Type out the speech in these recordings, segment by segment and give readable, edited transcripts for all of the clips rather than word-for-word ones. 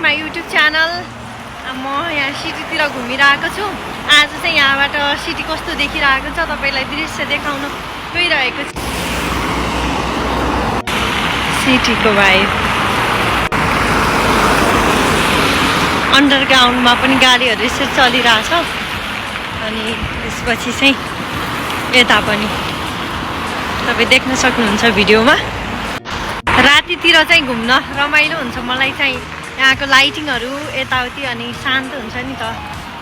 My YouTube channel. म यहाँ सिटीतिर घुमिरहेको छु। आज चाहिँ यहाँबाट सिटी कस्तो देखिरहेको छ तपाईलाई दृश्य देखाउन गइरहेको छु। सिटीको भाइब। अन्डरग्राउन्डमा पनि गाडीहरू यसरी चलिरहेछ अनि त्यसपछि चाहिँ यता पनि तपाईँ देख्न सक्नुहुन्छ भिडियोमा। रातितिर चाहिँ घुम्न रमाइलो हुन्छ। मलाई चाहिँ यहाँको लाइटिङहरू यताउति अनि शान्त हुन्छ नि त,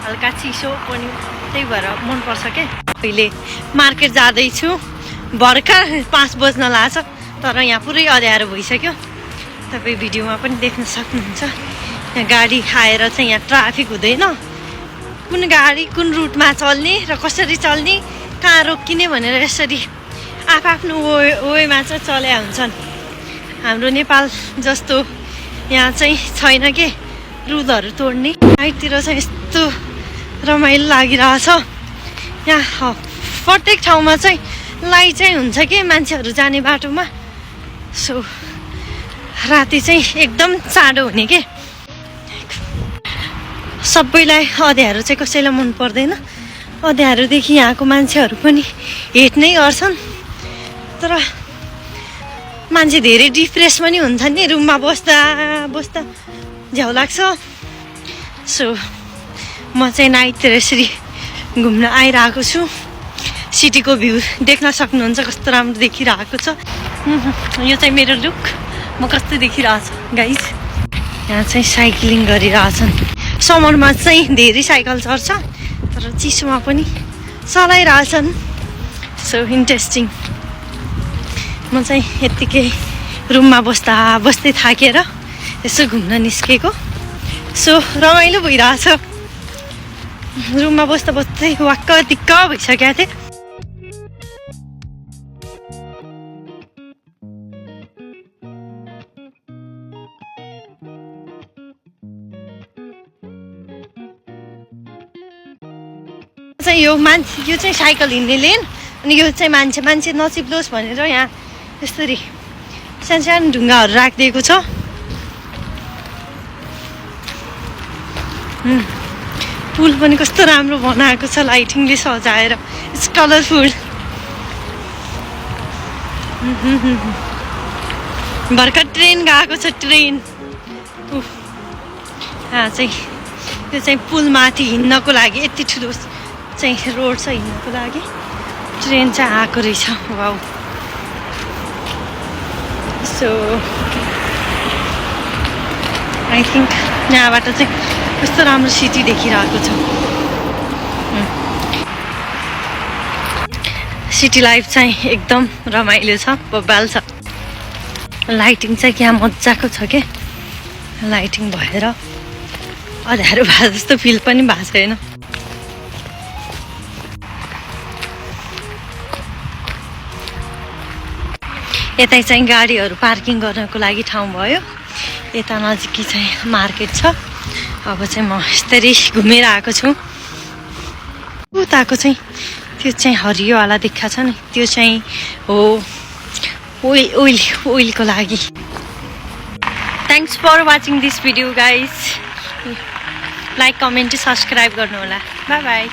हल्का चिसो पनि, त्यही भएर मनपर्छ क्या। अहिले मार्केट जाँदैछु, भर्खर 5 बज्न लाग्छ तर यहाँ पुरै अँध्यारो भइसक्यो। तपाईँ भिडियोमा पनि देख्न सक्नुहुन्छ। यहाँ गाडी आएर चाहिँ यहाँ ट्राफिक हुँदैन, कुन गाडी कुन रुटमा चल्ने र कसरी चल्ने, कहाँ रोकिने भनेर यसरी आफ्नो वेमा चाहिँ चल्या हुन्छन्। हाम्रो नेपाल जस्तो यहाँ चाहिँ छैन के रुलहरू तोड्ने। नाइटतिर चाहिँ यस्तो रमाइलो लागिरहेछ। यहाँ प्रत्येक ठाउँमा चाहिँ लाइट चाहिँ हुन्छ कि मान्छेहरू जाने बाटोमा। सो राति चाहिँ एकदम चाँडो हुने के। सबैलाई अँध्यारो चाहिँ कसैलाई मन पर्दैन। अँध्यारोदेखि यहाँको मान्छेहरू पनि हेट्नै गर्छन्, तर मान्छे धेरै डिप्रेस पनि हुन्छ नि रुममा बस्दा बस्दा झ्याउ लाग्छ। सो म चाहिँ नाइटतिर यसरी घुम्न आइरहेको छु। सिटीको भ्यू देख्न सक्नुहुन्छ कस्तो राम्रो देखिरहेको छ। यो चाहिँ मेरो लुक, म कस्तो देखिरहेछ गाइज। यहाँ चाहिँ साइक्लिङ गरिरहेछन्। समरमा चाहिँ धेरै साइकल चढ्छ तर चिसोमा पनि चलाइरहेछन्। So interesting. म चाहिँ यत्तिकै रुममा बस्दै थाकेर यसो घुम्न निस्केको। सो रमाइलो भइरहेछ। रुममा बस्दै वाक्क दिक्क भइसकेको थिएँ। यो चाहिँ साइकल हिँड्ने लेन अनि यो चाहिँ मान्छे नचिप्लोस् भनेर यहाँ यसरी सानो ढुङ्गाहरू राखिदिएको छ। पुल पनि कस्तो राम्रो बनाएको छ, लाइटिङले सजाएर। It's colourful. भर्खर ट्रेन गएको छ, ट्रेन। यहाँ चाहिँ यो चाहिँ पुलमाथि हिँड्नको लागि यति ठुलो चाहिँ रोड छ हिँड्नको लागि। ट्रेन चाहिँ आएको रहेछ। वाउ। सो आई थिङ्क यहाँबाट चाहिँ कस्तो राम्रो सिटी देखिरहेको छ। सिटी लाइफ चाहिँ एकदम रमाइलो छ, बब्बाल छ। लाइटिङ चाहिँ क्या मजाको छ के। लाइटिङ भएर अँध्यारो भए जस्तो फिल पनि भएको छैन। यतै चाहिँ गाडीहरू पार्किङ गर्नको लागि ठाउँ भयो। यता नजिकै चाहिँ मार्केट छ। अब चाहिँ म यस्तरी घुमेर आएको छु। उताको चाहिँ त्यो चाहिँ हरियोवाला देखा छ नि, त्यो चाहिँ हो ओइलको लागि। Thanks for watching this video guys. Like comment subscribe गर्नु होला। Bye by.